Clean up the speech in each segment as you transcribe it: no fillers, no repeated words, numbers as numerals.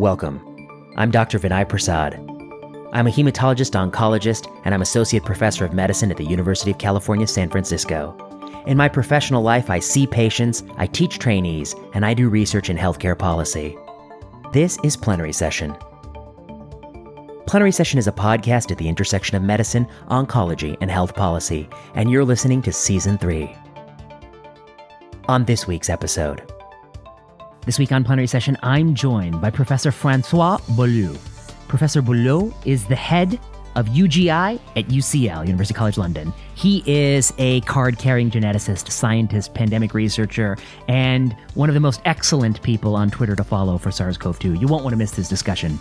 Welcome. I'm Dr. Vinay Prasad. I'm a hematologist-oncologist, and I'm Associate Professor of Medicine at the University of California, San Francisco. In my professional life, I see patients, I teach trainees, and I do research in healthcare policy. This is Plenary Session. Plenary Session is a podcast at the intersection of medicine, oncology, and health policy, and you're listening to Season 3. On this week's episode. This week on Plenary Session, I'm joined by Professor Francois Balloux. Professor Balloux is the head of UGI at UCL, University College London. He is a card-carrying geneticist, scientist, pandemic researcher, and one of the most excellent people on Twitter to follow for SARS-CoV-2. You won't want to miss this discussion.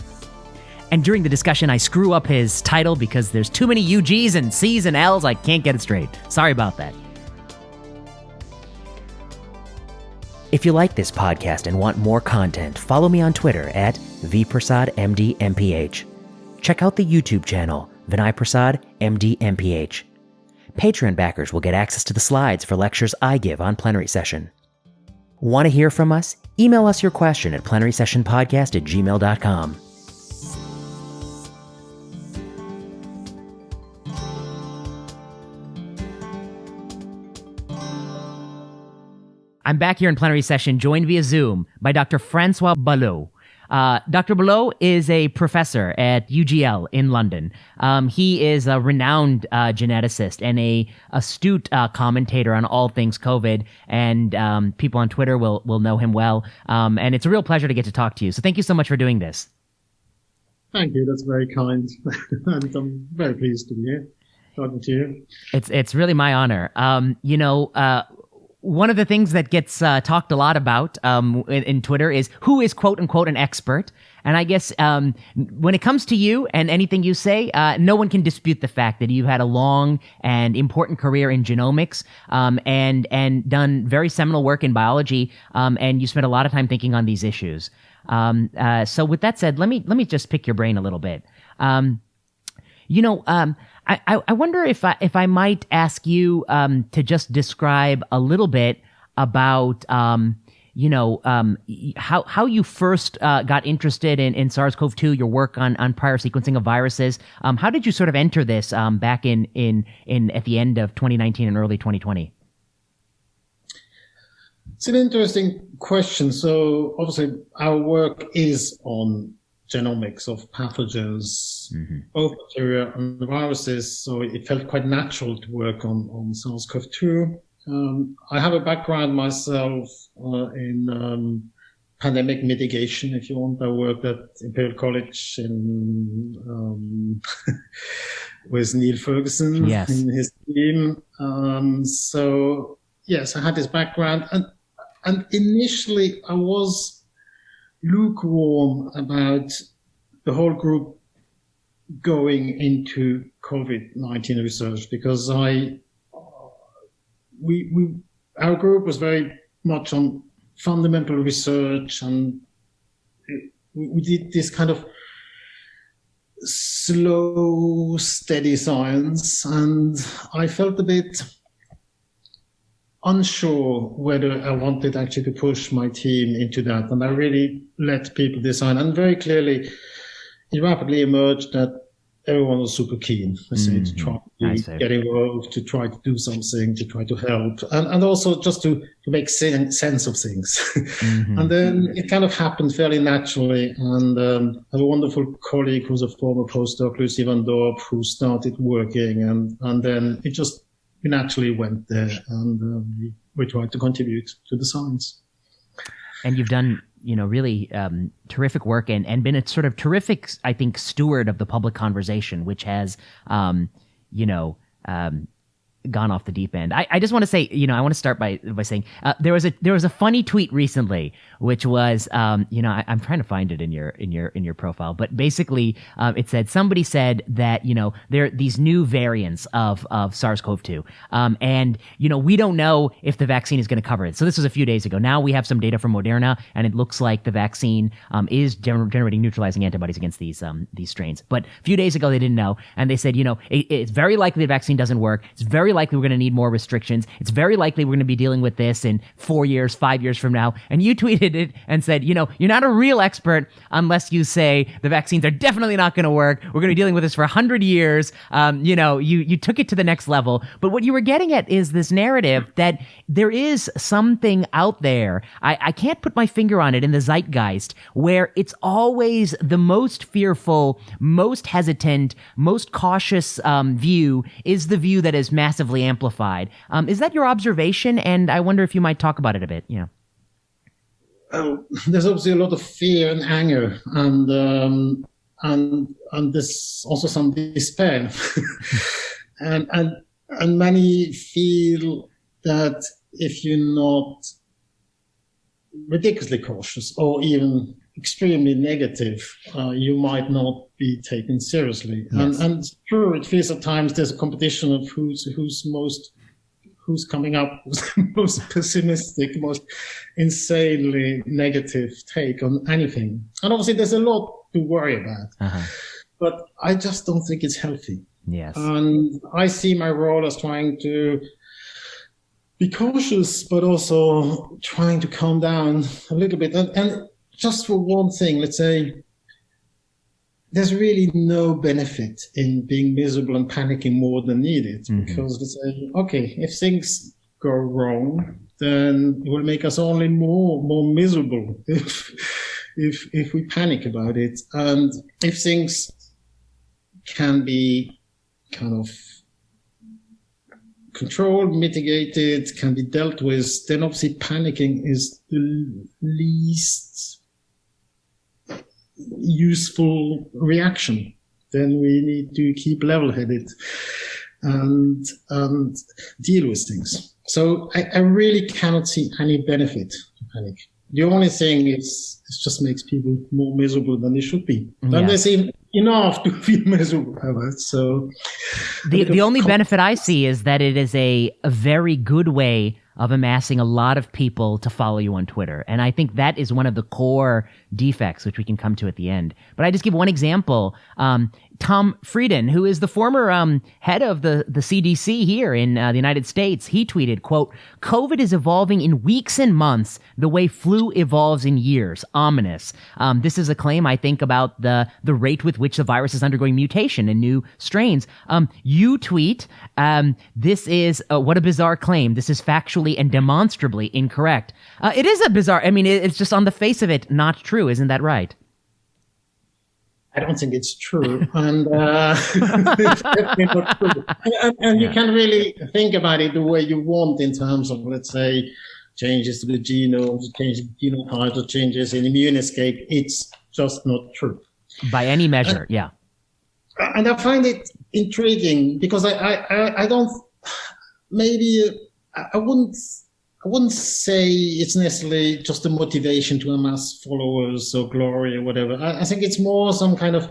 And during the discussion, I screw up his title because there's too many UGs and Cs and Ls, I can't get it straight. Sorry about that. If you like this podcast and want more content, follow me on Twitter at vprasadmdmph. Check out the YouTube channel, Vinay Prasad, MD-MPH. Patreon backers will get access to the slides for lectures I give on Plenary Session. Want to hear from us? Email us your question at plenarysessionpodcast@gmail.com. I'm back here in Plenary Session, joined via Zoom by Dr. Francois Balloux. Dr. Balloux is a professor at UGL in London. He is a renowned geneticist and a astute commentator on all things COVID, and people on Twitter will know him well. And it's a real pleasure to get to talk to you. So thank you so much for doing this. Thank you. That's very kind. And I'm very pleased to be here talking to you. It's really my honor. One of the things that gets talked a lot about in Twitter is who is quote unquote an expert. And I guess when it comes to you and anything you say, no one can dispute the fact that you've had a long and important career in genomics and done very seminal work in biology, and you spent a lot of time thinking on these issues. So with that said, let me just pick your brain a little bit. I wonder if I might ask you to just describe a little bit about how you first got interested in SARS-CoV-2, your work on prior sequencing of viruses. How did you sort of enter this back in at the end of 2019 and early 2020? It's an interesting question. So obviously our work is on genomics of pathogens, both bacteria and viruses. So it felt quite natural to work on SARS-CoV-2. I have a background myself in pandemic mitigation, if you want. I worked at Imperial College with Neil Ferguson in his team. So yes, I had this background. And initially I was lukewarm about the whole group going into COVID-19 research because our group was very much on fundamental research, and we did this kind of slow, steady science, and I felt a bit unsure whether I wanted actually to push my team into that. And I really let people decide. And very clearly, it rapidly emerged that everyone was super keen, to try to get involved, to try to do something, to try to help, and also just to make sense of things. And then it kind of happened fairly naturally. And I have a wonderful colleague who's a former postdoc, Lucy Van Dorp, who started working. And then it just we naturally went there, and we tried to contribute to the science. And you've done, really terrific work and been a sort of terrific, I think, steward of the public conversation, which has, gone off the deep end. I just want to say, I want to start by saying there was a funny tweet recently, which was, I'm trying to find it in your profile, but basically it said somebody said that there are these new variants of SARS-CoV-2, and we don't know if the vaccine is going to cover it. So this was a few days ago. Now we have some data from Moderna, and it looks like the vaccine is generating neutralizing antibodies against these strains. But a few days ago they didn't know, and they said it's very likely the vaccine doesn't work. It's very very likely we're going to need more restrictions. It's very likely we're going to be dealing with this in 4 years, 5 years from now. And you tweeted it and said, you're not a real expert unless you say the vaccines are definitely not going to work. We're going to be dealing with this for 100 years. You took it to the next level. But what you were getting at is this narrative that there is something out there. I can't put my finger on it in the zeitgeist where it's always the most fearful, most hesitant, most cautious view is the view that is massively amplified. Is that your observation? And I wonder if you might talk about it a bit. There's obviously a lot of fear and anger, and there's also some despair, and many feel that if you're not ridiculously cautious or even extremely negative, you might not be taken seriously. Yes. And true, it feels at times there's a competition of who's coming up with the most pessimistic, most insanely negative take on anything. And obviously there's a lot to worry about, but I just don't think it's healthy. Yes. And I see my role as trying to be cautious, but also trying to calm down a little bit. And just for one thing, let's say, there's really no benefit in being miserable and panicking more than needed, because let's say, okay, if things go wrong, then it will make us only more miserable if we panic about it. And if things can be kind of controlled, mitigated, can be dealt with, then obviously panicking is the least useful reaction. Then we need to keep level-headed and deal with things. So I really cannot see any benefit to panic. The only thing is it just makes people more miserable than they should be. And they seem enough to feel miserable about it. So the only benefit I see is that it is a very good way of amassing a lot of people to follow you on Twitter. And I think that is one of the core defects, which we can come to at the end. But I just give one example. Tom Frieden, who is the former head of the CDC here in the United States, he tweeted, quote, "COVID is evolving in weeks and months the way flu evolves in years. Ominous." This is a claim, I think, about the rate with which the virus is undergoing mutation and new strains. You tweet, this is, what a bizarre claim. This is factually and demonstrably incorrect. It is a bizarre, it's just on the face of it not true. Isn't that right? I don't think it's true, and it's definitely not true. And you can really think about it the way you want in terms of, let's say, changes to the genome, changes in genotypes, or changes in immune escape. It's just not true by any measure. And I find it intriguing because I don't, maybe I wouldn't say it's necessarily just a motivation to amass followers or glory or whatever. I think it's more some kind of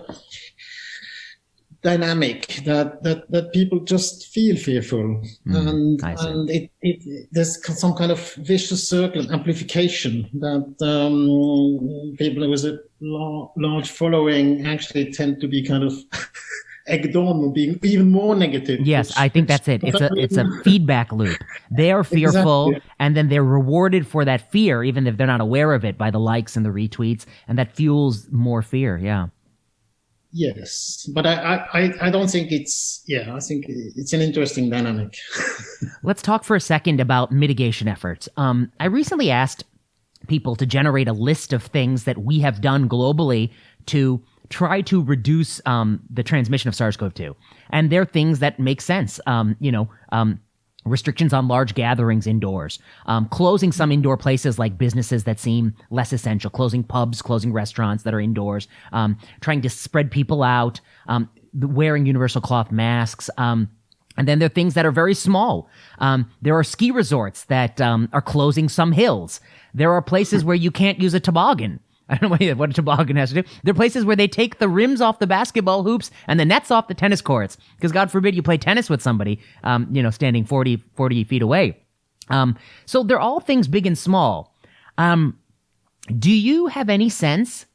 dynamic that people just feel fearful, and there's some kind of vicious circle and amplification that people with a large following actually tend to be kind of egged on or being even more negative. Yes, I think that's it. It's a feedback loop. They are fearful, and then they're rewarded for that fear, even if they're not aware of it, by the likes and the retweets, and that fuels more fear. Yeah. Yes, but I don't think it's. Yeah, I think it's an interesting dynamic. Let's talk for a second about mitigation efforts. I recently asked people to generate a list of things that we have done globally to try to reduce the transmission of SARS-CoV-2. And there are things that make sense. Restrictions on large gatherings indoors, closing some indoor places like businesses that seem less essential, closing pubs, closing restaurants that are indoors, trying to spread people out, wearing universal cloth masks. And then there are things that are very small. There are ski resorts that are closing some hills. There are places where you can't use a toboggan. I don't know what a toboggan has to do. There are places where they take the rims off the basketball hoops and the nets off the tennis courts. Because God forbid you play tennis with somebody, standing 40 feet away. So they're all things big and small. Do you have any sense?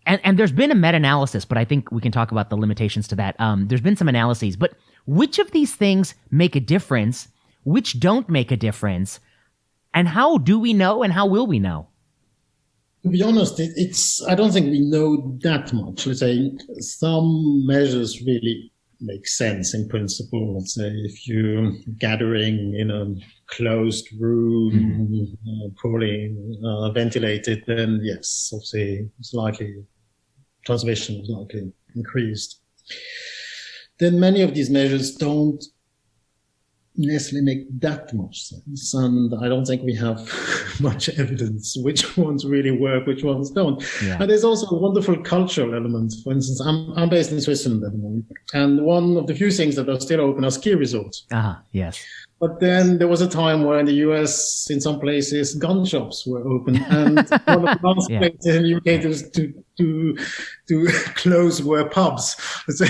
And there's been a meta-analysis, but I think we can talk about the limitations to that. There's been some analyses, but which of these things make a difference, which don't make a difference, and how do we know and how will we know? To be honest, I don't think we know that much. Let's say some measures really make sense in principle. Let's say if you're gathering in a closed room, poorly ventilated, then yes, obviously transmission is likely increased. Then many of these measures don't necessarily make that much sense, and I don't think we have much evidence which ones really work, which ones don't. Yeah. And there's also a wonderful cultural element. For instance, I'm based in Switzerland at the moment, and one of the few things that are still open are ski resorts. Yes. But then there was a time where in the US, in some places, gun shops were open, and one of the last places in the UK to close were pubs. Let's say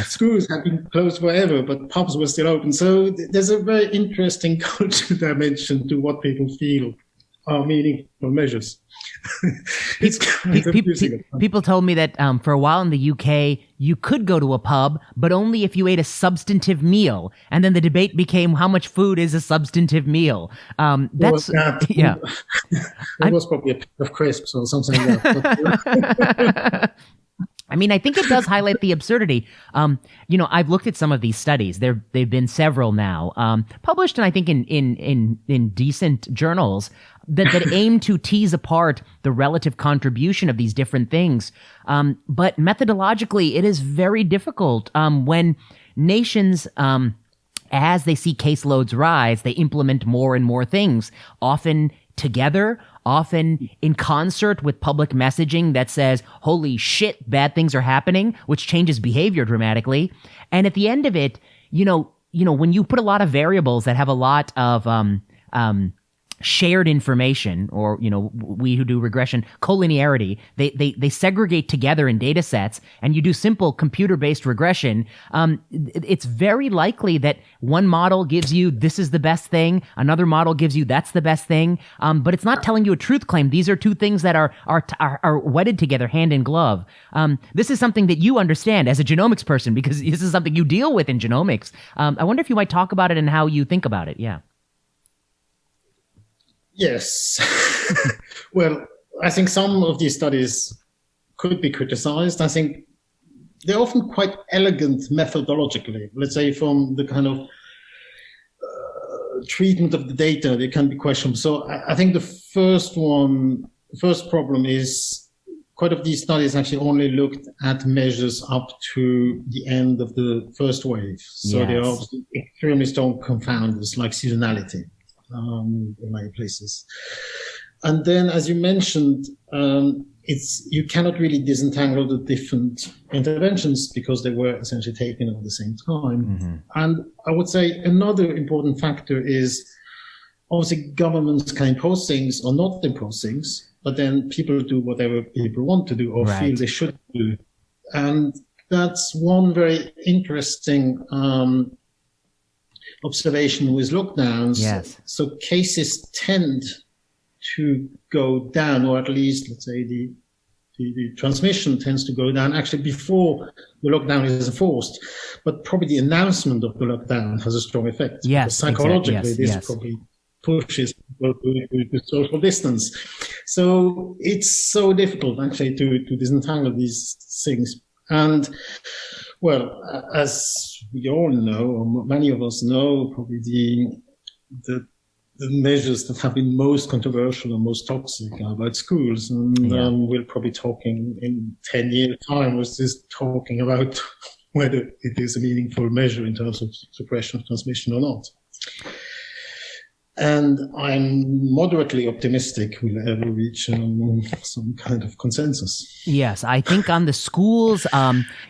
schools had been closed forever, but pubs were still open. So there's a very interesting cultural dimension to what people feel are meaningful measures. People told me that for a while in the UK, you could go to a pub, but only if you ate a substantive meal. And then the debate became how much food is a substantive meal. It was probably a pack of crisps or something like that. I mean, I think it does highlight the absurdity. I've looked at some of these studies. They've been several now, published, and I think in decent journals that aim to tease apart the relative contribution of these different things. But methodologically, it is very difficult when nations, as they see caseloads rise, they implement more and more things, often together, often in concert with public messaging that says, holy shit, bad things are happening, which changes behavior dramatically. And at the end of it, when you put a lot of variables that have a lot of shared information, or we who do regression, collinearity, they segregate together in data sets, and you do simple computer-based regression, it's very likely that one model gives you this is the best thing, another model gives you that's the best thing, but it's not telling you a truth claim. These are two things that are wedded together, hand in glove. This is something that you understand as a genomics person, because this is something you deal with in genomics. I wonder if you might talk about it and how you think about it. Yeah. Yes. Well, I think some of these studies could be criticized. I think they're often quite elegant methodologically. Let's say from the kind of treatment of the data, they can be questionable. So I think the first problem is quite of these studies actually only looked at measures up to the end of the first wave. So they are obviously extremely strong confounders like seasonality. In many places. And then, as you mentioned, you cannot really disentangle the different interventions because they were essentially taken at the same time. Mm-hmm. And I would say another important factor is obviously governments can impose things or not impose things, but then people do whatever people want to do or feel they should do. And that's one very interesting observation with lockdowns. Yes. So cases tend to go down, or at least, let's say, the transmission tends to go down actually before the lockdown is enforced. But probably the announcement of the lockdown has a strong effect. Yes, psychologically, this probably pushes people to social distance. So it's so difficult actually to disentangle these things. And well, as we all know, or many of us know, probably the measures that have been most controversial and most toxic are about schools. And we'll probably talking in 10 years' time, was this talking about whether it is a meaningful measure in terms of suppression of transmission or not. And I'm moderately optimistic we'll ever reach some kind of consensus. Yes, I think on the schools,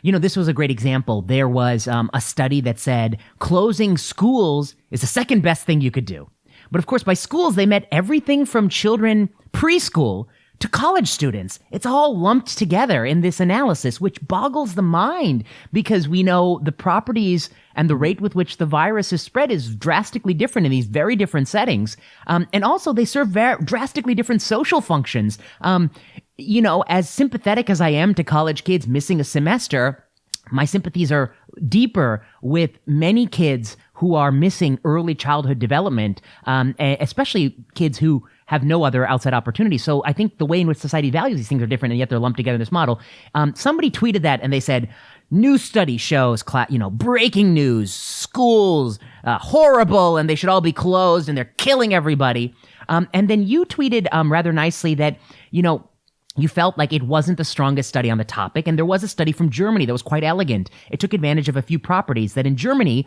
this was a great example. There was a study that said closing schools is the second best thing you could do. But of course, by schools, they meant everything from children preschool to college students. It's all lumped together in this analysis, which boggles the mind because we know the properties and the rate with which the virus is spread is drastically different in these very different settings. And also they serve drastically different social functions. As sympathetic as I am to college kids missing a semester, my sympathies are deeper with many kids who are missing early childhood development, especially kids who have no other outside opportunity. So I think the way in which society values these things are different, and yet they're lumped together in this model. Somebody tweeted that, and they said, new study shows, breaking news, schools, horrible, and they should all be closed, and they're killing everybody. And then you tweeted rather nicely that, you felt like it wasn't the strongest study on the topic, and there was a study from Germany that was quite elegant. It took advantage of a few properties that in Germany,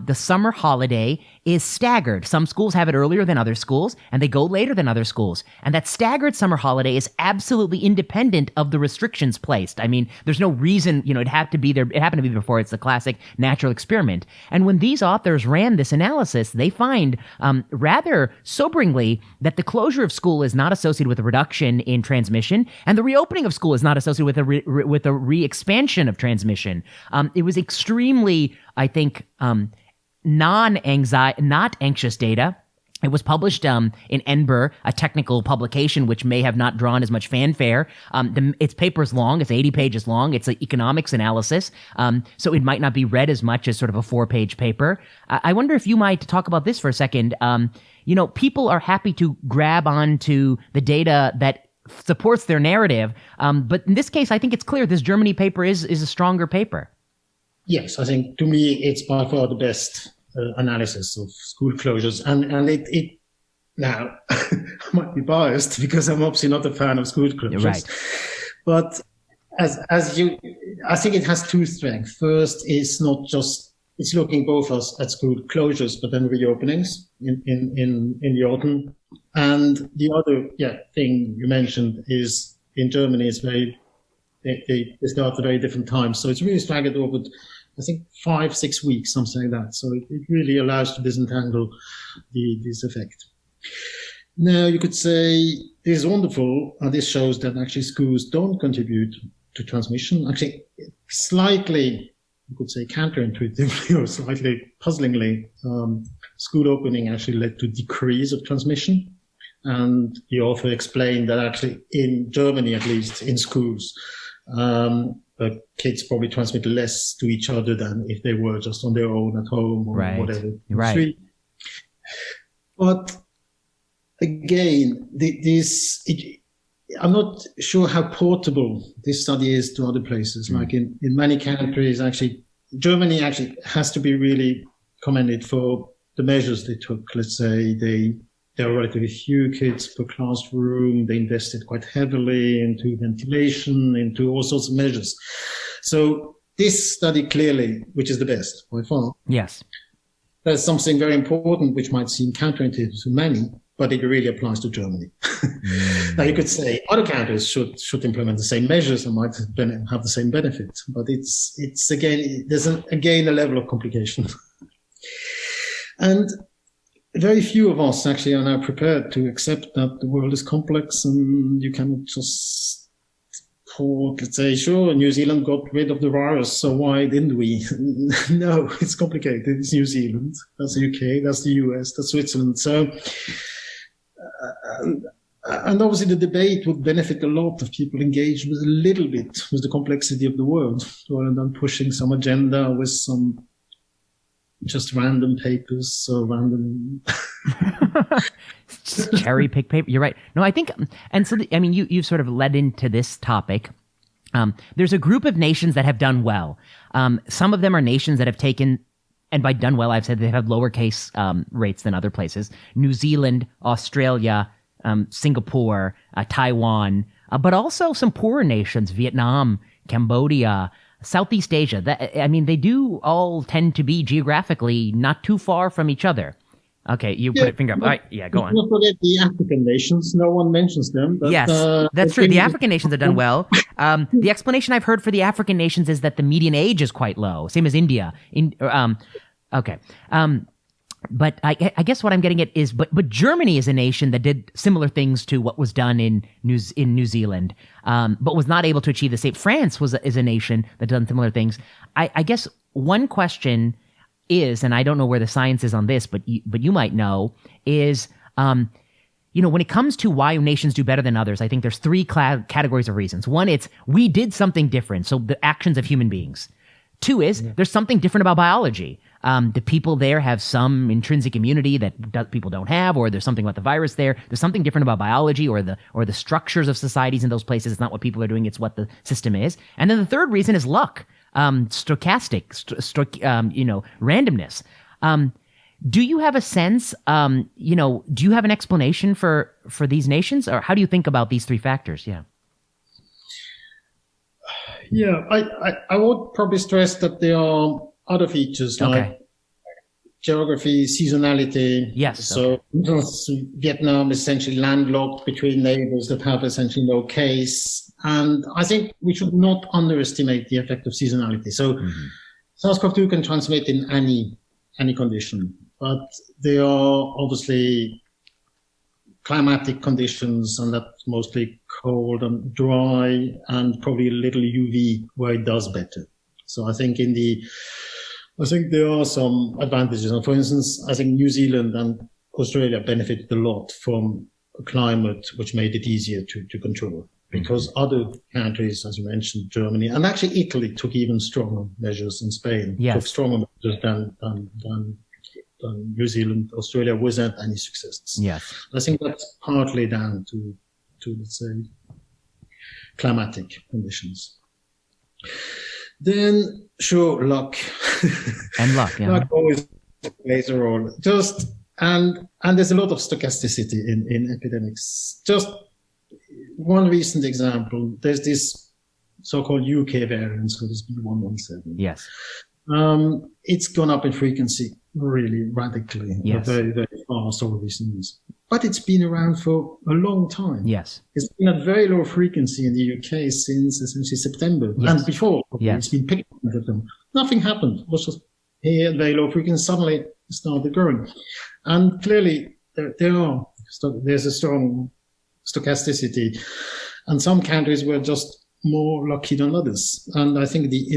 the summer holiday is staggered. Some schools have it earlier than other schools, and they go later than other schools. And that staggered summer holiday is absolutely independent of the restrictions placed. I mean, there's no reason, it had to be there. It happened to be before. It's the classic natural experiment. And when these authors ran this analysis, they find rather soberingly that the closure of school is not associated with a reduction in transmission, and the reopening of school is not associated with a re-expansion of transmission. It was extremely, I think, not anxious data. It was published in NBER, a technical publication which may have not drawn as much fanfare. Its paper's long. It's 80 pages long. It's an economics analysis. So it might not be read as much as sort of a 4-page paper. I wonder if you might talk about this for a second. People are happy to grab onto the data that supports their narrative. But in this case, I think it's clear this Germany paper is a stronger paper. Yes, I think to me, it's by far the best analysis of school closures. And it now, I might be biased because I'm obviously not a fan of school closures. Right. But I think it has two strengths. First, it's looking both at school closures, but then reopenings in the autumn. And the other thing you mentioned is in Germany, they start at very different times. So it's really staggered over, I think, 5-6 weeks, something like that. So it really allows to disentangle this effect. Now, you could say this is wonderful, and this shows that actually schools don't contribute to transmission. Actually, slightly, you could say counterintuitively or slightly puzzlingly, school opening actually led to decrease of transmission. And the author explained that actually in Germany, at least in schools, kids probably transmit less to each other than if they were just on their own at home or whatever. Right. But again, I'm not sure how portable this study is to other places. Like in many countries, actually, Germany actually has to be really commended for the measures they took. Let's say there are relatively few kids per classroom. They invested quite heavily into ventilation, into all sorts of measures. So this study clearly, which is the best by far. Yes. There's something very important which might seem counterintuitive to many, but it really applies to Germany. Now you could say other countries should implement the same measures and might have the same benefit, but it's again, there's a level of complication. And very few of us actually are now prepared to accept that the world is complex and you cannot just let's say, sure, New Zealand got rid of the virus, so why didn't we? No, it's complicated. It's New Zealand, that's the UK, that's the US, that's Switzerland. So, and obviously the debate would benefit a lot if people engaged with a little bit with the complexity of the world, rather than pushing some agenda with some just random papers or random cherry pick paper. You're right. No, I think, and so you've sort of led into this topic. There's a group of nations that have done well. Some of them are nations that have taken, and by done well, I've said they have lower case rates than other places. New Zealand, Australia, Singapore, Taiwan, but also some poorer nations, Vietnam, Cambodia, Southeast Asia. They do all tend to be geographically not too far from each other. Okay, you put a finger up. All right, go on. Don't forget the African nations. No one mentions them. But, yes, that's true. The African nations have done well. The explanation I've heard for the African nations is that the median age is quite low, same as India. Okay. But I guess what I'm getting at is, but Germany is a nation that did similar things to what was done in New Zealand, but was not able to achieve the same. France is a nation that done similar things. I guess one question is, and I don't know where the science is on this, but you might know, is when it comes to why nations do better than others, I think there's three categories of reasons. One, it's we did something different, so the actions of human beings. Two is there's something different about biology. The people there have some intrinsic immunity that people don't have, or there's something about the virus there. There's something different about biology or the structures of societies in those places. It's not what people are doing; it's what the system is. And then the third reason is luck, stochastic, randomness. Do you have a sense? Do you have an explanation for these nations, or how do you think about these three factors? Yeah. Yeah, I would probably stress that there are other features like geography, seasonality. Yes. So Vietnam is essentially landlocked between neighbors that have essentially no case. And I think we should not underestimate the effect of seasonality. So SARS-CoV-2 can transmit in any condition, but there are obviously climatic conditions, and that's mostly cold and dry and probably a little UV where it does better. So I think there are some advantages. And for instance, I think New Zealand and Australia benefited a lot from a climate which made it easier to control, because other countries, as you mentioned, Germany and actually Italy, took even stronger measures, in Spain took stronger measures than New Zealand, Australia, without any successes. Yes. I think that's partly down to let's say, climatic conditions. Then, sure, luck. And luck, yeah. Luck always plays a role. And there's a lot of stochasticity in epidemics. Just one recent example, there's this so-called UK variant, so this B117. Yes. It's gone up in frequency really radically, very, very fast over recent years. But it's been around for a long time. Yes. It's been at very low frequency in the UK since essentially September. Yes. And before, it's been picking up with them. Nothing happened. It was just here at very low frequency. Suddenly it started growing. And clearly there's a strong stochasticity. And some countries were just more lucky than others. And I think the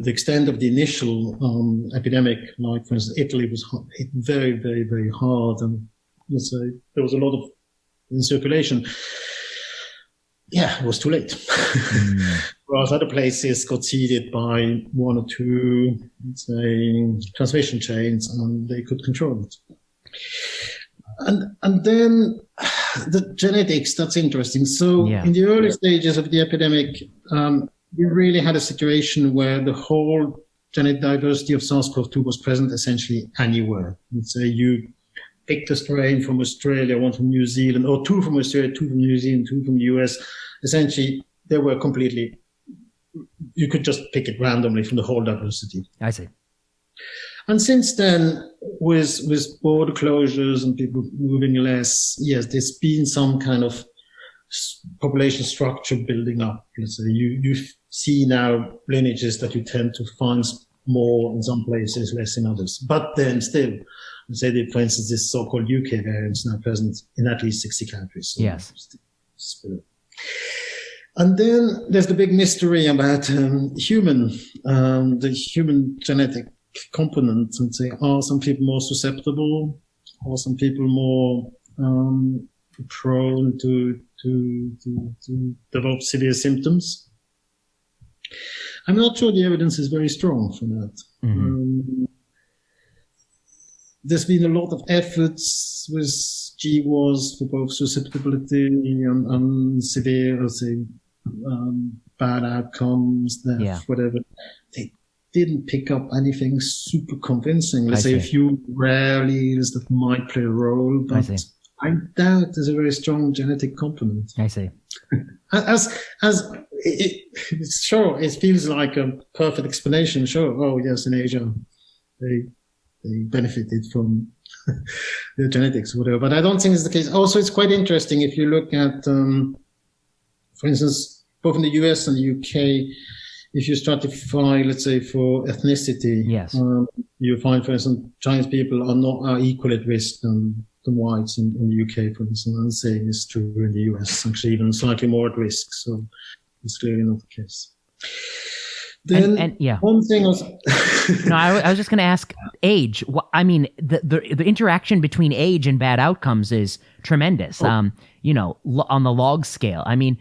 extent of the initial epidemic, like for instance, Italy was hit very, very, very hard, and let's say there was a lot of in circulation. Yeah, it was too late. Whereas other places got seeded by one or two, let's say, transmission chains, and they could control it. And then the genetics, that's interesting. So in the early stages of the epidemic, we really had a situation where the whole genetic diversity of SARS-CoV-2 was present essentially anywhere. Let's say you picked a strain from Australia, one from New Zealand, or two from Australia, two from New Zealand, two from the US. Essentially, they were completely, you could just pick it randomly from the whole diversity. I see. And since then, with border closures and people moving less, yes, there's been some kind of population structure building up. Let's say you see now lineages that you tend to find more in some places, less in others. But then still, let's say that, for instance, this so-called UK variant is now present in at least 60 countries. So yes. And then there's the big mystery about the human genetic component, and say, are some people more susceptible, or some people more prone to develop severe symptoms? I'm not sure the evidence is very strong for that. Mm-hmm. There's been a lot of efforts with GWAS for both susceptibility and severe, let's say, bad outcomes, death, whatever. They didn't pick up anything super convincing. Let's say a few rare alleles that might play a role, but I doubt there's a very strong genetic component. I see. Sure, it feels like a perfect explanation. Sure, oh yes, in Asia, they benefited from their genetics or whatever, but I don't think it's the case. Also, it's quite interesting if you look at, for instance, both in the US and the UK, if you stratify, let's say, for ethnicity, you find, for instance, Chinese people are equal at risk than whites in the UK, for instance. And the same is true in the US, actually even slightly more at risk. So it's clearly not the case. Then one thing was no, I was just going to ask age. I mean, the interaction between age and bad outcomes is tremendous. On the log scale. I mean,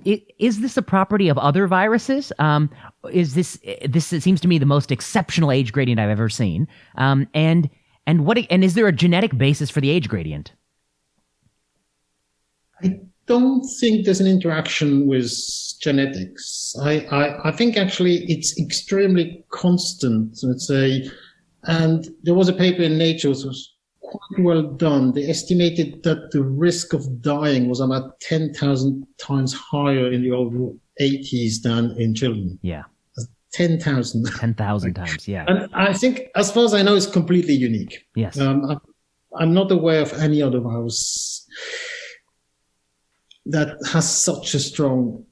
Is this a property of other viruses? Is this it seems to me the most exceptional age gradient I've ever seen. And is there a genetic basis for the age gradient? I don't think there's an interaction with genetics. I think actually it's extremely constant, let's say. And there was a paper in Nature which was quite well done. They estimated that the risk of dying was about 10,000 times higher in the over 80s than in children. Yeah. 10,000. 10,000 times, yeah. And I think, as far as I know, it's completely unique. Yes. I'm not aware of any other virus that has such a strong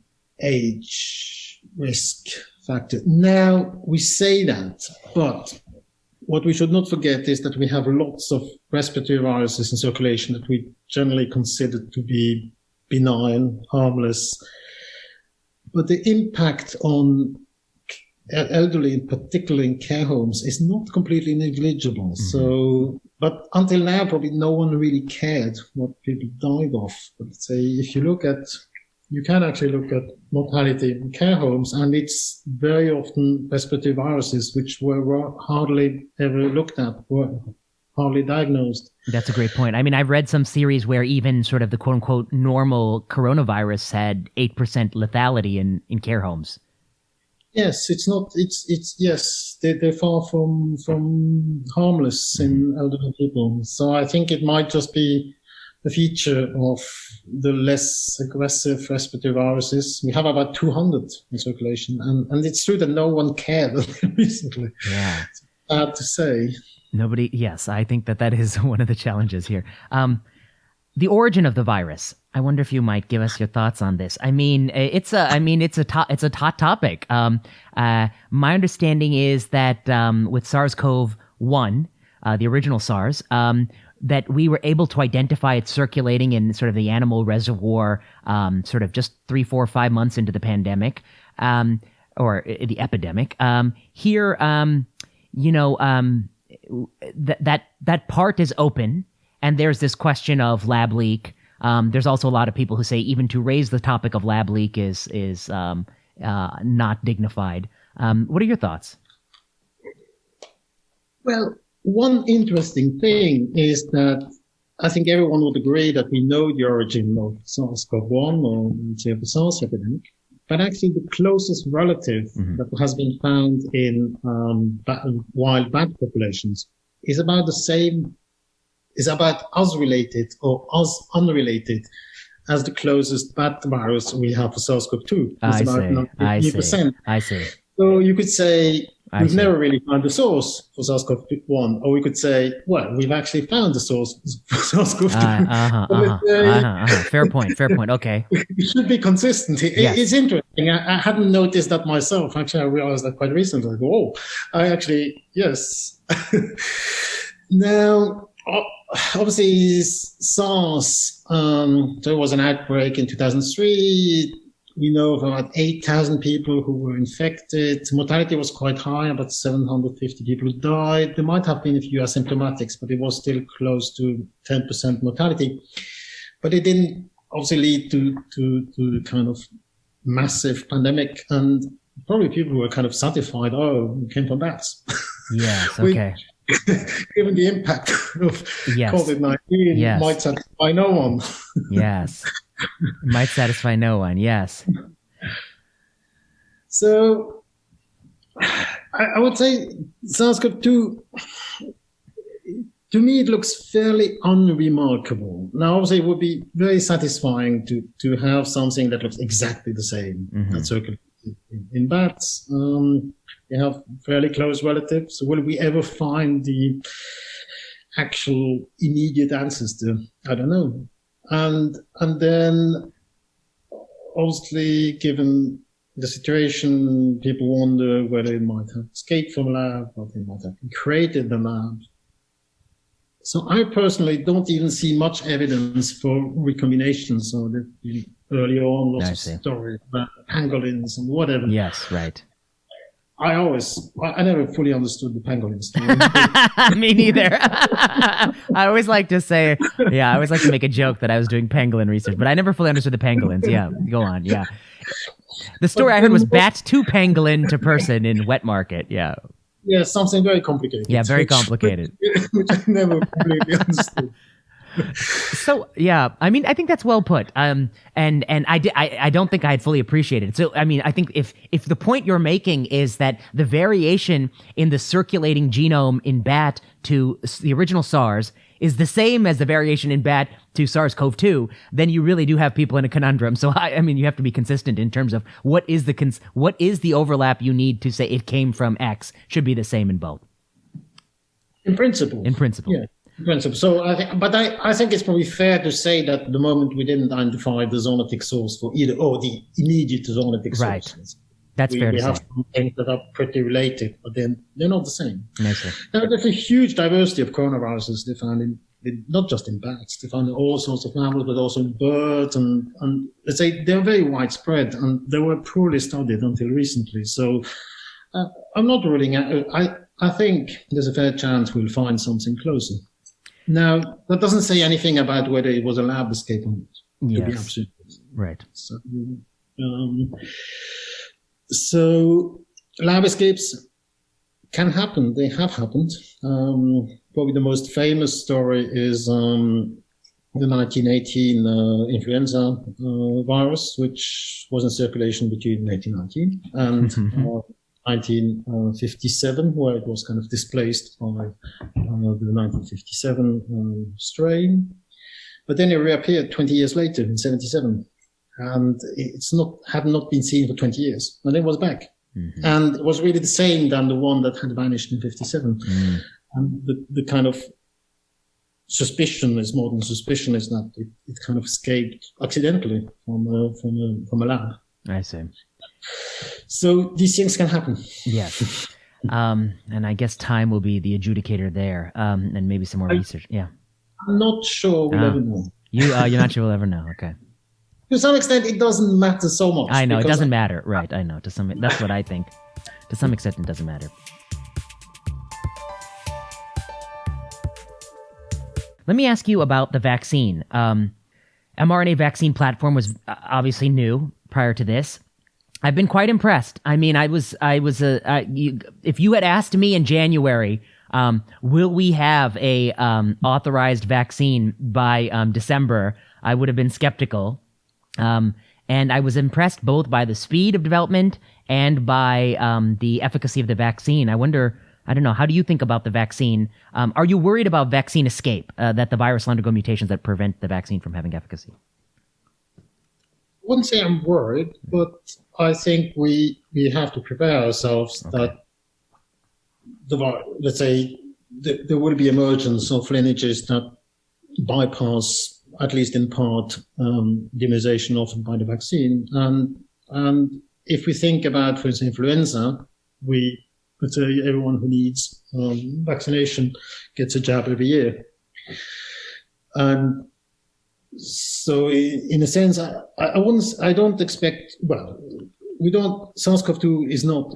age risk factor. Now, we say that, but what we should not forget is that we have lots of respiratory viruses in circulation that we generally consider to be benign, harmless. But the impact on elderly, particularly in care homes, is not completely negligible. Mm-hmm. So, but until now, probably no one really cared what people died of. But say, if you can actually look at mortality in care homes, and it's very often respiratory viruses, which were hardly ever looked at, were hardly diagnosed. That's a great point. I mean, I've read some series where even sort of the quote unquote normal coronavirus had 8% lethality in care homes. Yes, they're far from harmless in elderly people. So I think it might just be a feature of the less aggressive respiratory viruses. We have about 200 in circulation, and it's true that no one cared recently. Yeah. It's bad to say. Yes, I think that is one of the challenges here. The origin of the virus. I wonder if you might give us your thoughts on this. I mean, it's a hot topic. My understanding is that with SARS-CoV-1, the original SARS, that we were able to identify it circulating in sort of the animal reservoir, sort of just 3, 4, 5 months into the pandemic, or the epidemic. Here, that part is open, and there's this question of lab leak. There's also a lot of people who say even to raise the topic of lab leak is not dignified. What are your thoughts? Well, one interesting thing is that I think everyone would agree that we know the origin of SARS-CoV-1 or the SARS epidemic, but actually the closest relative that has been found in wild bat populations is about the same, is about as related or as unrelated as the closest bat virus we have for SARS-CoV-2. It's about 90%. I see. So you could say we've never really found the source for SARS-CoV-1, or we could say, well, we've actually found the source for SARS-CoV-2. Fair point. Okay. It should be consistent. It's interesting. I hadn't noticed that myself. Actually, I realized that quite recently. Yes. Now, obviously, SARS, there was an outbreak in 2003. We know of about 8,000 people who were infected. Mortality was quite high, about 750 people died. There might have been a few asymptomatics, but it was still close to 10% mortality. But it didn't obviously lead to kind of massive pandemic. And probably people were kind of satisfied, it came from bats. Yes, okay. Given the impact of COVID-19, might satisfy no one. Yes. Might satisfy no one, yes. So I would say SARS-CoV-2, to me, it looks fairly unremarkable. Now, obviously, it would be very satisfying to have something that looks exactly the same that circulates in bats. We have fairly close relatives. Will we ever find the actual immediate ancestor? I don't know. And then, obviously, given the situation, people wonder whether it might have escaped from a lab, or they might have created the lab. So I personally don't even see much evidence for recombination. So that early on, lots of stories about pangolins and whatever. Yes, right. I never fully understood the pangolin story. Me neither. I always like to say, I always like to make a joke that I was doing pangolin research, but I never fully understood the pangolins. Yeah, go on. Yeah. The story I heard was bat to pangolin to person in wet market. Yeah. Yeah, something very complicated. Yeah, very complicated. Which I never completely understood. So I mean, I think that's well put. And I don't think I had fully appreciated it. So I mean, I think if the point you're making is that the variation in the circulating genome in bat to the original SARS is the same as the variation in bat to SARS-CoV-2, then you really do have people in a conundrum. So I mean, you have to be consistent in terms of what is the overlap you need to say it came from X should be the same in both. In principle. Yeah. Principle. So I think it's probably fair to say that at the moment we didn't identify the zoonotic source for either or the immediate zoonotic source. Right. That's fair to say. We have some things that are pretty related, but then they're not the same. Nicely. Now, there's a huge diversity of coronaviruses they found in not just in bats. They found in all sorts of mammals, but also in birds, and let's say they're very widespread, and they were poorly studied until recently. So I'm not ruling out. I think there's a fair chance we'll find something closer. Now, that doesn't say anything about whether it was a lab escape or not. Yes. To be absolutely right. So lab escapes can happen. They have happened. Probably the most famous story is the 1918 influenza virus, which was in circulation between 1819 and 1957, where it was kind of displaced by the 1957 strain. But then it reappeared 20 years later in 77. And had not been seen for 20 years. And it was back. Mm-hmm. And it was really the same than the one that had vanished in 57. Mm-hmm. And the kind of suspicion is more than suspicion, is that it kind of escaped accidentally from a lab. I see. So these things can happen. Yes. And I guess time will be the adjudicator there, and maybe some more research. Yeah. I'm not sure we'll ever know. You're not sure we'll ever know. Okay. To some extent, it doesn't matter so much. I know, it doesn't matter. Right, I know. That's what I think. To some extent, it doesn't matter. Let me ask you about the vaccine. mRNA vaccine platform was obviously new prior to this. I've been quite impressed. I mean, if you had asked me in January, will we have a authorized vaccine by December, I would have been skeptical. And I was impressed both by the speed of development and by the efficacy of the vaccine. I don't know, how do you think about the vaccine? Are you worried about vaccine escape, that the virus will undergo mutations that prevent the vaccine from having efficacy? I wouldn't say I'm worried, but I think we have to prepare ourselves that let's say there will be emergence of lineages that bypass, at least in part, the immunization offered by the vaccine. And if we think about, for instance, influenza, let's say everyone who needs vaccination gets a jab every year. And so in a sense, I don't expect, SARS-CoV-2 is not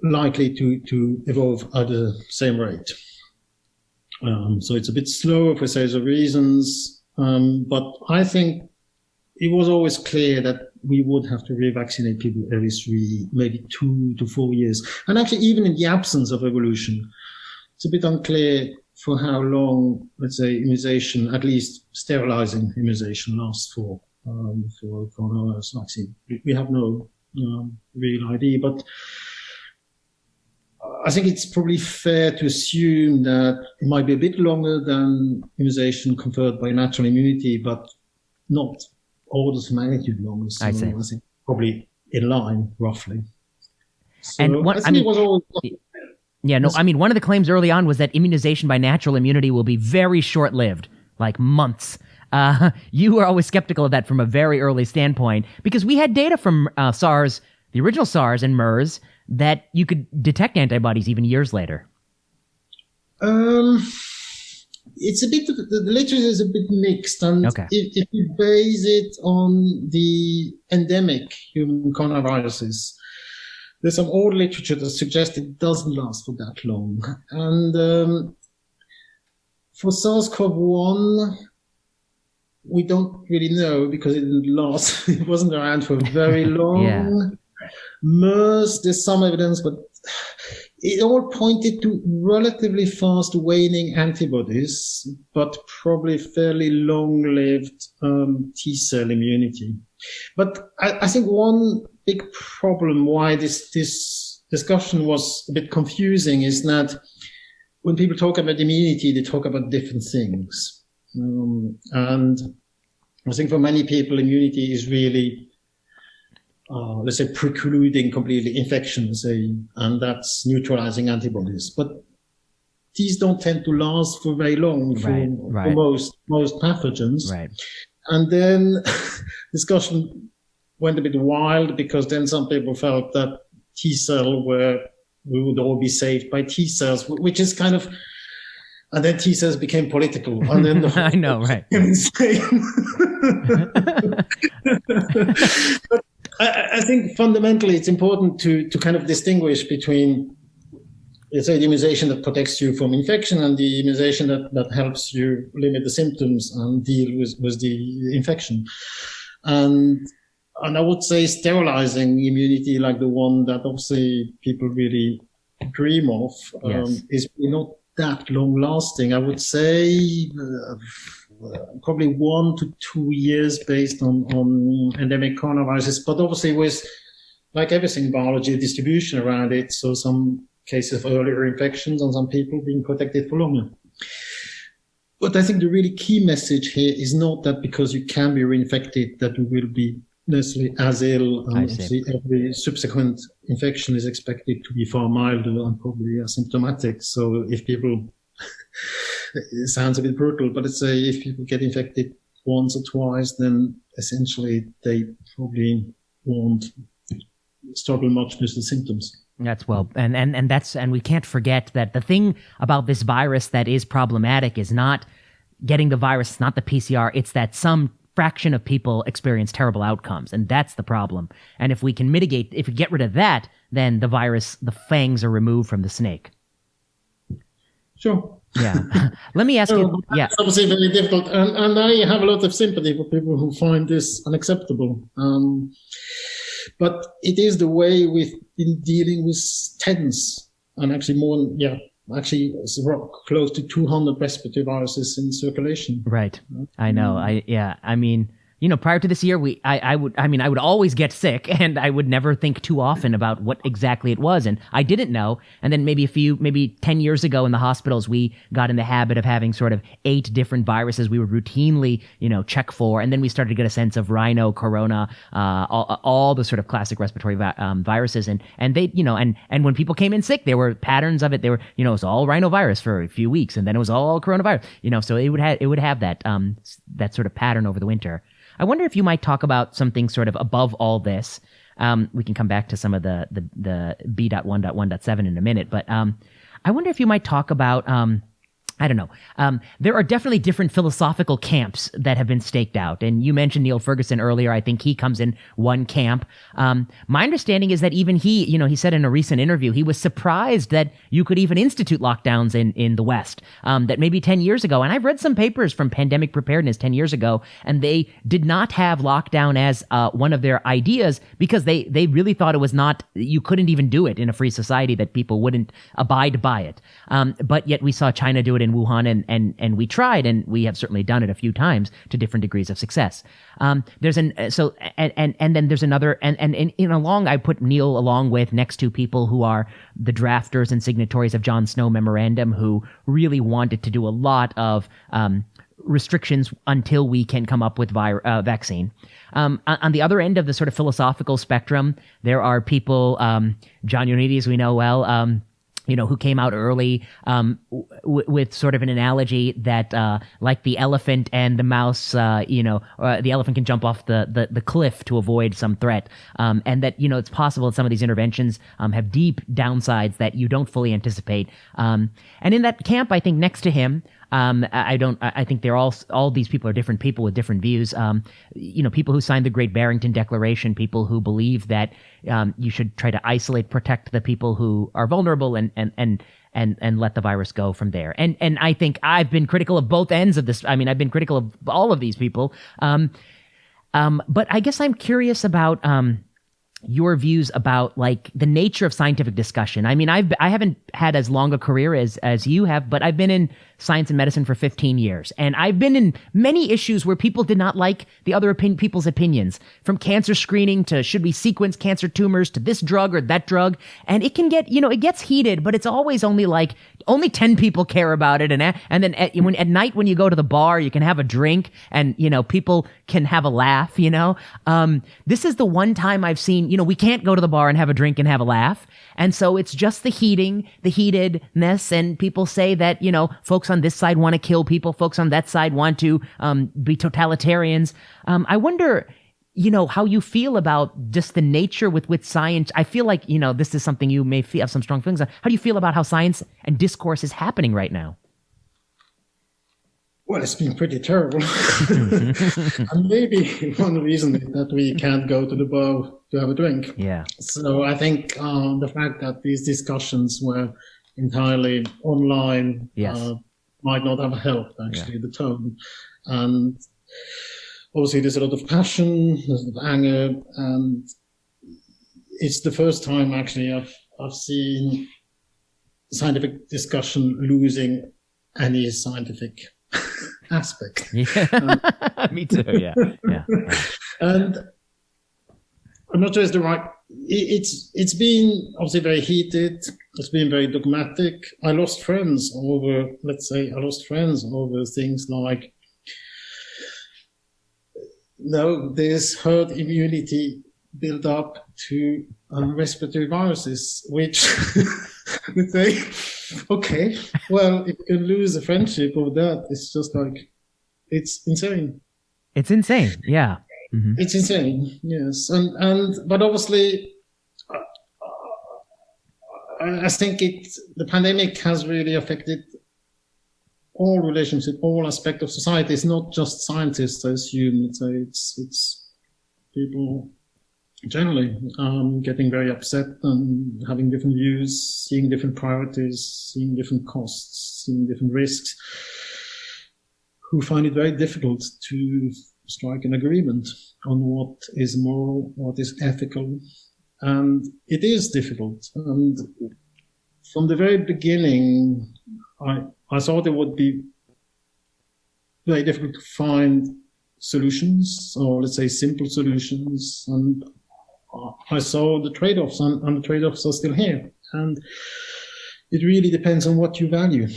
likely to evolve at the same rate. So it's a bit slower for sales of reasons. But I think it was always clear that we would have to revaccinate people every 3, maybe 2 to 4 years. And actually, even in the absence of evolution, it's a bit unclear for how long, let's say, immunization, at least sterilizing immunization, lasts for coronavirus vaccine. We have no real idea, but I think it's probably fair to assume that it might be a bit longer than immunization conferred by natural immunity, but not orders of magnitude longer. So I think probably in line, roughly. So and one of the claims early on was that immunization by natural immunity will be very short-lived, like months. You were always skeptical of that from a very early standpoint, because we had data from SARS, the original SARS and MERS, that you could detect antibodies even years later. It's a bit, the literature is a bit mixed, and if you base it on the endemic human coronaviruses, there's some old literature that suggests it doesn't last for that long. And for SARS-CoV-1, we don't really know because it didn't last. It wasn't around for very long. Yeah. MERS, there's some evidence, but it all pointed to relatively fast waning antibodies, but probably fairly long-lived T-cell immunity. But I think one big problem why this discussion was a bit confusing is that when people talk about immunity, they talk about different things. And I think for many people, immunity is really, let's say, precluding completely infection, and that's neutralizing antibodies. But these don't tend to last for very long for most pathogens. Right. And then discussion went a bit wild because then some people felt that we would all be saved by T cells, which is kind of, and then T cells became political, and then I know, right? Insane. But I think fundamentally it's important to kind of distinguish between, let's say, the immunization that protects you from infection and the immunization that helps you limit the symptoms and deal with the infection. And I would say sterilizing immunity, like the one that obviously people really dream of, is not that long lasting. I would say probably 1 to 2 years based on endemic coronaviruses, but obviously with, like everything in biology, distribution around it. So some cases of earlier infections and some people being protected for longer. But I think the really key message here is not that because you can be reinfected that you will be necessarily as ill, and obviously every subsequent infection is expected to be far milder and probably asymptomatic. So if people, it sounds a bit brutal, but let's say if people get infected once or twice, then essentially they probably won't struggle much with the symptoms. That's and we can't forget that the thing about this virus that is problematic is not getting the virus, it's not the PCR, it's that some fraction of people experience terrible outcomes, and that's the problem. And if we can mitigate, if we get rid of that, then the virus, the fangs are removed from the snake. Sure. Yeah. Let me ask you. Yeah. It's obviously very difficult, and I have a lot of sympathy for people who find this unacceptable. But it is the way in dealing with tens and actually more, it's close to 200 respiratory viruses in circulation. Right. I know. I mean, prior to this year, I would always get sick, and I would never think too often about what exactly it was. And I didn't know. And then maybe 10 years ago in the hospitals, we got in the habit of having sort of 8 different viruses we would routinely, check for. And then we started to get a sense of rhino, corona, all the sort of classic respiratory viruses. And they, and when people came in sick, there were patterns of it. They were, it was all rhinovirus for a few weeks, and then it was all coronavirus, so it would have that sort of pattern over the winter. I wonder if you might talk about something sort of above all this. We can come back to some of the B.1.1.7 in a minute, but I wonder if you might talk about, I don't know. There are definitely different philosophical camps that have been staked out. And you mentioned Neil Ferguson earlier. I think he comes in one camp. My understanding is that even he said in a recent interview, he was surprised that you could even institute lockdowns in the West, that maybe 10 years ago. And I've read some papers from Pandemic Preparedness 10 years ago, and they did not have lockdown as one of their ideas because they really thought it was not, you couldn't even do it in a free society, that people wouldn't abide by it. But yet we saw China do it in Wuhan, and we tried, and we have certainly done it a few times to different degrees of success. Then there's another, and in along, I put Neil along with next to people who are the drafters and signatories of John Snow Memorandum, who really wanted to do a lot of restrictions until we can come up with vaccine. On the other end of the sort of philosophical spectrum, there are people, John Ioannidis, we know well, who came out early with sort of an analogy that like the elephant and the mouse, the elephant can jump off the cliff to avoid some threat, and that, it's possible that some of these interventions have deep downsides that you don't fully anticipate. And in that camp, I think next to him, I think they're all these people are different people with different views. People who signed the Great Barrington Declaration, people who believe that you should try to isolate, protect the people who are vulnerable and let the virus go from there. And I think I've been critical of both ends of this. I mean, I've been critical of all of these people. But I guess I'm curious about your views about like the nature of scientific discussion. I mean, I haven't had as long a career as you have, but I've been in science and medicine for 15 years. And I've been in many issues where people did not like the other people's opinions, from cancer screening to should we sequence cancer tumors to this drug or that drug. And it can get, it gets heated, but it's always only 10 people care about it. And then at night when you go to the bar, you can have a drink and, people can have a laugh, This is the one time I've seen, we can't go to the bar and have a drink and have a laugh. And so it's just the heatedness. And people say that, folks on this side want to kill people. Folks on that side want to be totalitarians. I wonder, how you feel about just the nature with which science, I feel like, this is something you may have some strong feelings on. How do you feel about how science and discourse is happening right now? Well, it's been pretty terrible. And maybe one reason is that we can't go to the bar to have a drink. Yeah. So I think the fact that these discussions were entirely online might not have helped, actually, the tone. And obviously there's a lot of passion, there's a lot of anger, and it's the first time, actually, I've seen scientific discussion losing any scientific aspect. Yeah. Me too. Yeah. And I'm not sure it's the right. It's been obviously very heated. It's been very dogmatic. I lost friends over things like, there's herd immunity built up to respiratory viruses, which would say, okay, well, if you can lose a friendship over that, it's just like, it's insane. It's insane, yeah. Mm-hmm. It's insane, yes. But obviously, I think the pandemic has really affected all relationships, all aspects of society. It's not just scientists, I assume. It's people generally getting very upset and having different views, seeing different priorities, seeing different costs, seeing different risks, who find it very difficult to strike an agreement on what is moral, what is ethical. And it is difficult. And from the very beginning, I thought it would be very difficult to find solutions, or let's say simple solutions. And I saw the trade-offs, and the trade-offs are still here. And it really depends on what you value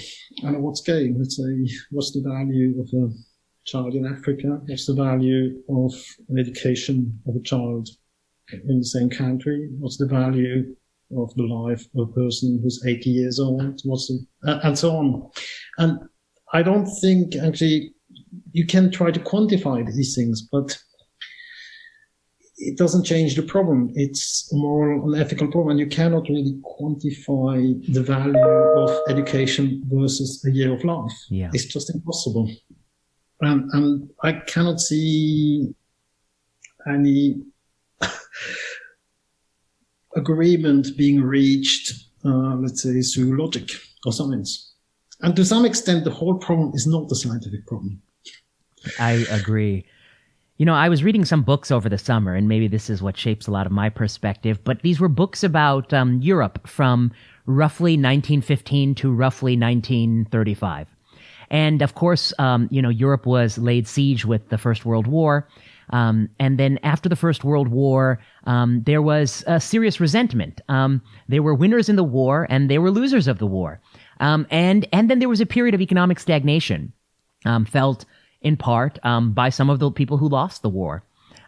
and at what scale. Let's say, what's the value of a child in Africa? What's the value of an education of a child in the same country? What's the value of the life of a person who's 80 years old? And so on. And I don't think actually you can try to quantify these things, but it doesn't change the problem. It's a moral and ethical problem, and you cannot really quantify the value of education versus a year of life. Yeah. It's just impossible. And I cannot see any agreement being reached, let's say, through logic or science. And to some extent, the whole problem is not a scientific problem. I agree. I was reading some books over the summer, and maybe this is what shapes a lot of my perspective, but these were books about Europe from roughly 1915 to roughly 1935. And of course, Europe was laid siege with the First World War. And then after the First World War, there was a serious resentment. There were winners in the war and there were losers of the war. And then there was a period of economic stagnation, felt in part by some of the people who lost the war.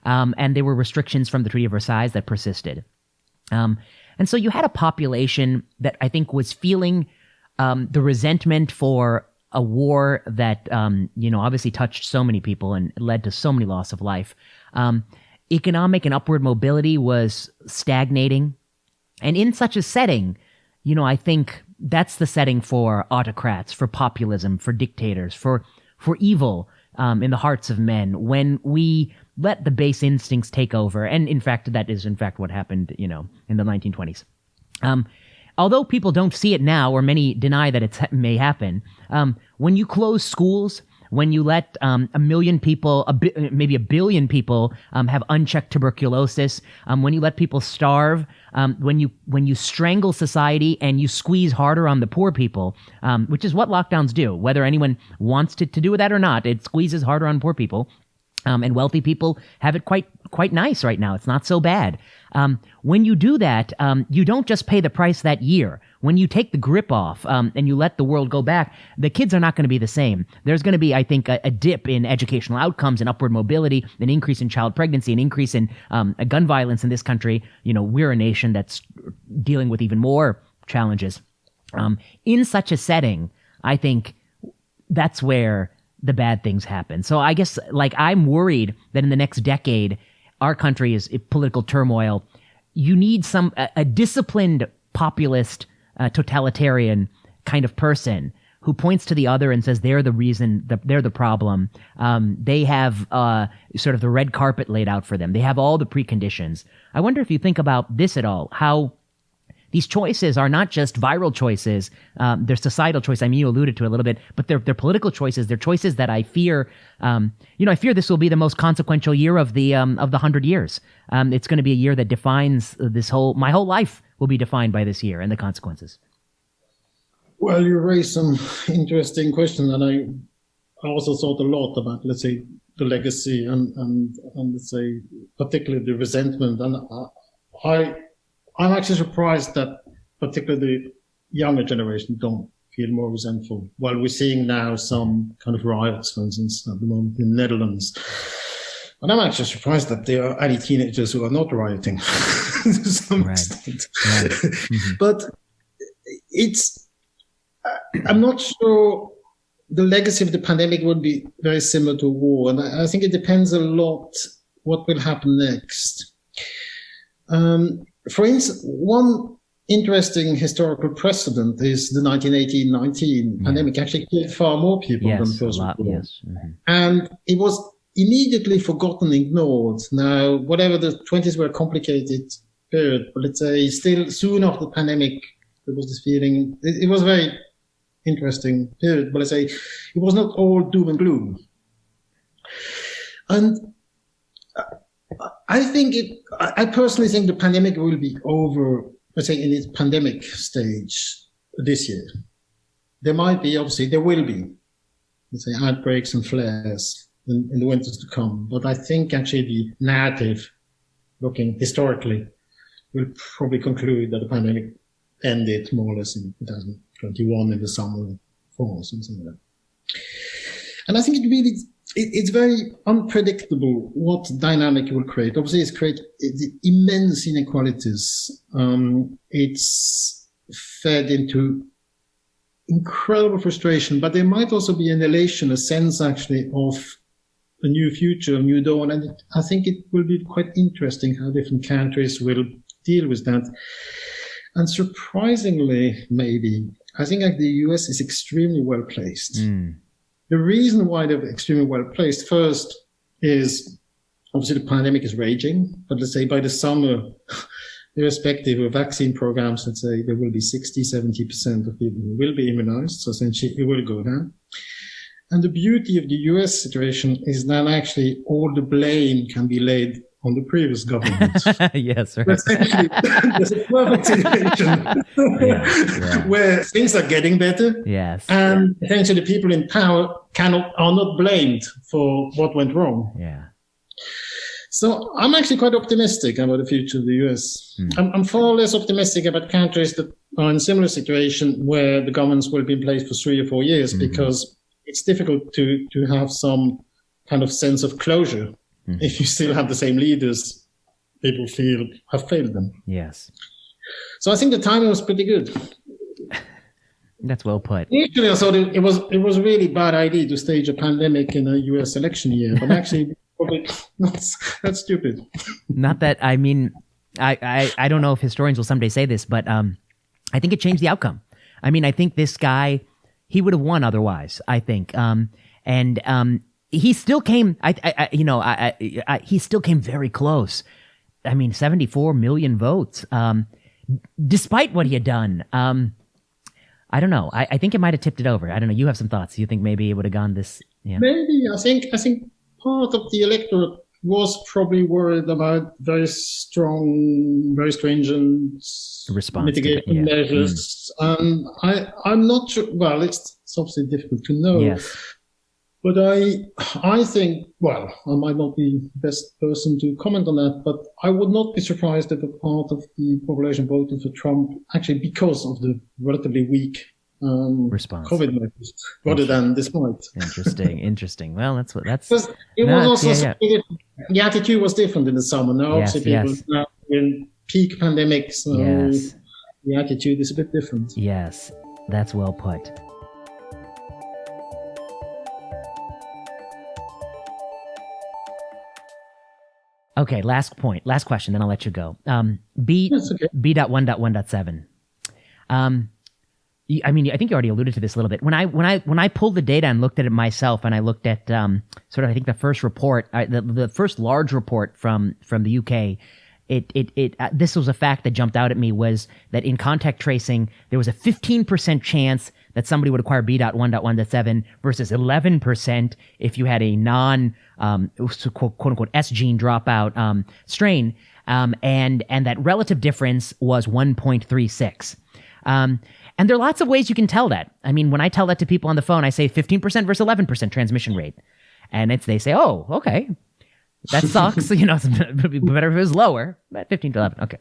And there were restrictions from the Treaty of Versailles that persisted. And so you had a population that I think was feeling the resentment for a war that, obviously touched so many people and led to so many loss of life. Economic and upward mobility was stagnating. And in such a setting, I think that's the setting for autocrats, for populism, for dictators, for evil in the hearts of men. When we let the base instincts take over, and in fact, that is in fact what happened, in the 1920s. Although people don't see it now, or many deny that it may happen, when you close schools, when you let a million people, maybe a billion people have unchecked tuberculosis, when you let people starve, when you strangle society and you squeeze harder on the poor people, which is what lockdowns do, whether anyone wants to do that or not, it squeezes harder on poor people. And wealthy people have it quite nice right now. It's not so bad. When you do that, you don't just pay the price that year. When you take the grip off and you let the world go back, the kids are not going to be the same. There's going to be, I think, a dip in educational outcomes and upward mobility, an increase in child pregnancy, an increase in gun violence in this country. We're a nation that's dealing with even more challenges. In such a setting, I think that's where the bad things happen. So I guess, I'm worried that in the next decade, our country is in political turmoil. You need a disciplined populist, totalitarian kind of person who points to the other and says they're the reason, they're the problem. They have sort of the red carpet laid out for them. They have all the preconditions. I wonder if you think about this at all, how these choices are not just viral choices. They're societal choices. I mean, you alluded to it a little bit, but they're political choices. They're choices that I fear. I fear this will be the most consequential year of the 100 years. It's going to be a year that defines my whole life will be defined by this year and the consequences. Well, you raised some interesting questions, and I also thought a lot about, let's say, the legacy and let's say, particularly the resentment. And I'm actually surprised that particularly the younger generation don't feel more resentful. While we're seeing now some kind of riots, for instance, at the moment in the Netherlands. And I'm actually surprised that there are any teenagers who are not rioting to some extent. Right. Mm-hmm. But I'm not sure the legacy of the pandemic would be very similar to war. And I think it depends a lot what will happen next. For instance, one interesting historical precedent is the 1918-19 pandemic actually killed far more people than the First World War. Yes. Mm-hmm. And it was immediately forgotten, ignored. Now, whatever the 20s were a complicated period, but let's say still soon after the pandemic, there was this feeling, it was a very interesting period, but let's say it was not all doom and gloom. And I personally think the pandemic will be over, let's say, in its pandemic stage this year. There will be, let's say, outbreaks and flares in the winters to come. But I think actually the narrative, looking historically, will probably conclude that the pandemic ended more or less in 2021 in the summer, fall, something like that. And I think it's very unpredictable what dynamic it will create. Obviously, it's created immense inequalities. It's fed into incredible frustration, but there might also be an elation, a sense actually of a new future, a new dawn. And I think it will be quite interesting how different countries will deal with that. And surprisingly, maybe, I think the US is extremely well placed. Mm. The reason why they're extremely well placed, first, is obviously the pandemic is raging, but let's say by the summer, irrespective of vaccine programs, let's say there will be 60-70% of people who will be immunized. So essentially it will go down. And the beauty of the US situation is that actually all the blame can be laid on the previous government. Yes, right. Essentially, there's a perfect situation where things are getting better. Yes. And essentially the people in power are not blamed for what went wrong. Yeah. So I'm actually quite optimistic about the future of the US. I'm far less optimistic about countries that are in a similar situation where the governments will be in place for 3 or 4 years because it's difficult to have some kind of sense of closure. If you still have the same leaders, people feel have failed them. Yes. So I think the timing was pretty good. That's well put. Initially, I thought it was a really bad idea to stage a pandemic in a US election year, but actually, probably that's stupid. Not that, I mean, I don't know if historians will someday say this, but I think it changed the outcome. I mean, I think this guy, he would have won otherwise, I think. He still came, he still came very close. I mean, 74 million votes, despite what he had done. I don't know. I think it might have tipped it over. I don't know. You have some thoughts. You think maybe it would have gone this? Yeah. Maybe. I think part of the electorate was probably worried about very strong, very stringent response mitigation measures. I'm not sure. Well, it's obviously difficult to know. Yes. But I think, well, I might not be the best person to comment on that, but I would not be surprised if a part of the population voted for Trump actually because of the relatively weak response COVID measures, rather than despite. Interesting. Well, that's it was also the attitude was different in the summer. Now, obviously, people now in peak pandemic, so the attitude is a bit different. Yes, that's well put. Okay, last question, then I'll let you go. B.1.1.7. I mean, I think you already alluded to this a little bit. When I pulled the data and looked at it myself, and I looked at sort of, I think the first report, the first large report from the UK, this was a fact that jumped out at me, was that in contact tracing there was a 15% chance that somebody would acquire B.1.1.7 versus 11% if you had a non quote unquote S gene dropout strain, and that relative difference was 1.36. And there are lots of ways you can tell that. I mean, when I tell that to people on the phone, I say 15% versus 11% transmission rate. And they say, oh, okay, that sucks. It would be better if it was lower, but 15 to 11. Okay.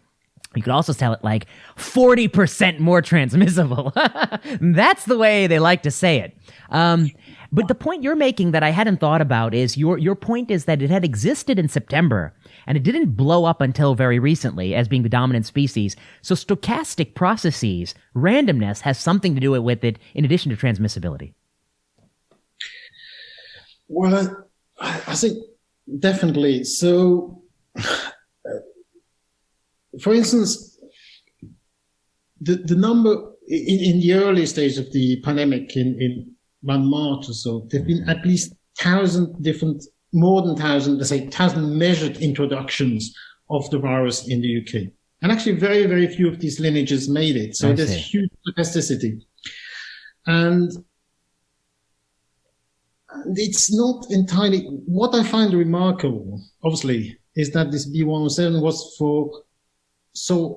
You could also tell it like 40% more transmissible. That's the way they like to say it. But the point you're making that I hadn't thought about is your point is that it had existed in September and it didn't blow up until very recently as being the dominant species. So stochastic processes, randomness, has something to do with it in addition to transmissibility. Well, I think definitely. So, for instance, the number in the early stage of the pandemic in around March or so, there have been at least 1,000 measured introductions of the virus in the UK. And actually very, very few of these lineages made it. So there's huge plasticity. And it's not entirely, what I find remarkable, obviously, is that this B107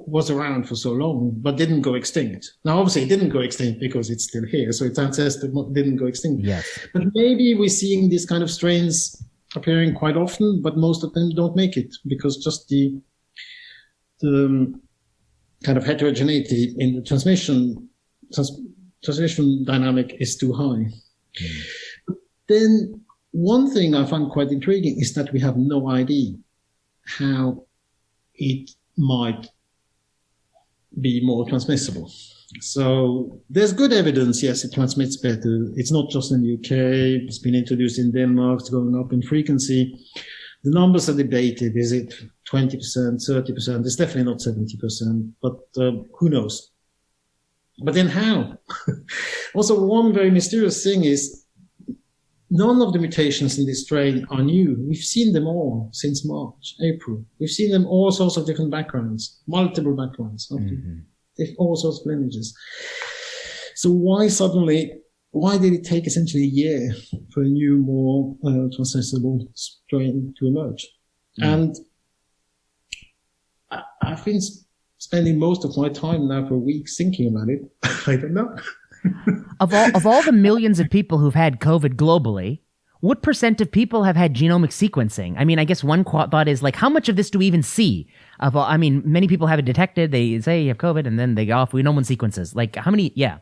was around for so long, but didn't go extinct. Now, obviously, it didn't go extinct because it's still here, so its ancestor didn't go extinct. Yes. But maybe we're seeing these kind of strains appearing quite often, but most of them don't make it because just the kind of heterogeneity in the transmission dynamic is too high. But then one thing I find quite intriguing is that we have no idea how it might be more transmissible. So there's good evidence, yes, it transmits better. It's not just in the UK. It's been introduced in Denmark. It's going up in frequency. The numbers are debated. Is it 20%, 30%? It's definitely not 70%, but who knows? But then how? Also, one very mysterious thing is none of the mutations in this strain are new. We've seen them all since March, April. We've seen them all sorts of different backgrounds, multiple backgrounds, all sorts of lineages. So why did it take essentially a year for a new, more transmissible strain to emerge? And I've been spending most of my time now for weeks thinking about it. I don't know. Of all the millions of people who've had COVID globally, what percent of people have had genomic sequencing? I mean, I guess one thought is like, how much of this do we even see? Many people have it detected. They say you have COVID and then they go off. No one sequences. Like how many? Yeah.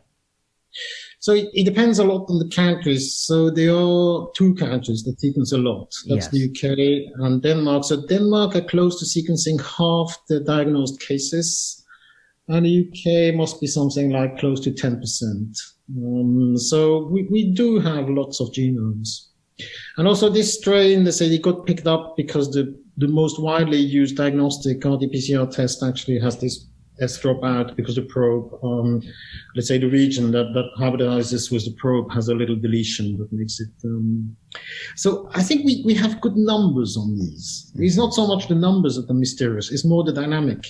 So it depends a lot on the countries. So there are two countries that sequence a lot. That's the UK and Denmark. So Denmark are close to sequencing half the diagnosed cases. And the UK must be something like close to 10%. So we do have lots of genomes. And also this strain, they say it got picked up because the most widely used diagnostic RT-PCR test actually has this S drop out because the probe, let's say the region that hybridizes with the probe has a little deletion that makes it. So I think we have good numbers on these. It's not so much the numbers that are mysterious, it's more the dynamic.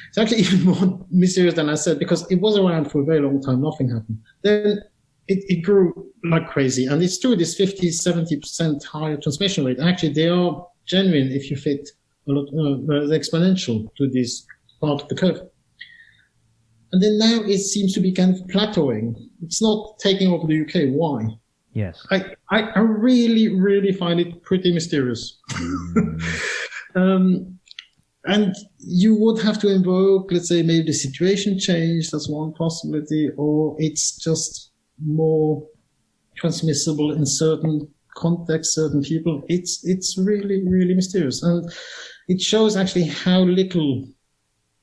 It's actually even more mysterious than I said, because it was around for a very long time, nothing happened. Then it grew like crazy. And it's true, this 50, 70% higher transmission rate. Actually, they are genuine if you fit a lot exponential to this part of the curve. And then now it seems to be kind of plateauing. It's not taking over the UK. Why? Yes. I really, really find it pretty mysterious. And you would have to invoke, let's say, maybe the situation changed. That's one possibility, or it's just more transmissible in certain contexts, certain people. It's really, really mysterious. And it shows actually how little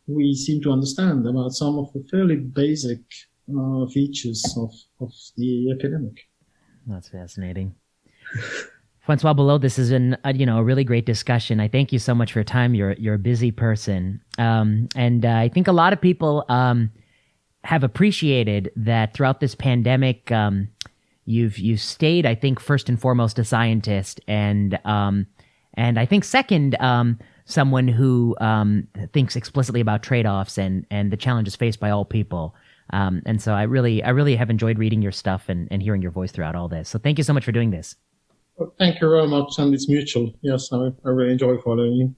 we seem to understand about some of the fairly basic features of the epidemic. That's fascinating. Francois Balloux, this has been a really great discussion. I thank you so much for your time. You're a busy person, and I think a lot of people have appreciated that throughout this pandemic. You've stayed, I think, first and foremost a scientist, and I think second, someone who thinks explicitly about trade-offs and the challenges faced by all people. And so I really have enjoyed reading your stuff and hearing your voice throughout all this. So thank you so much for doing this. Well, thank you very much, and it's mutual. Yes, I really enjoy following you.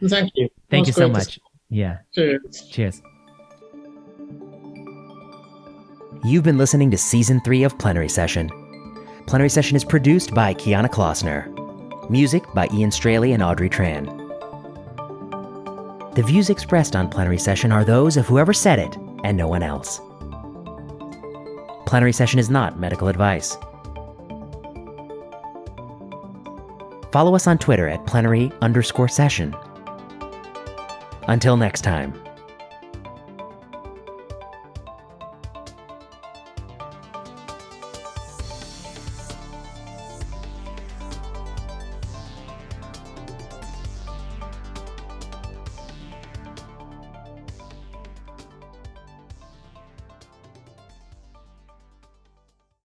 Thank you. Thank you so much. Yeah. Cheers. You've been listening to Season 3 of Plenary Session. Plenary Session is produced by Kiana Klossner. Music by Ian Straley and Audrey Tran. The views expressed on Plenary Session are those of whoever said it and no one else. Plenary Session is not medical advice. Follow us on Twitter at plenary_session. Until next time.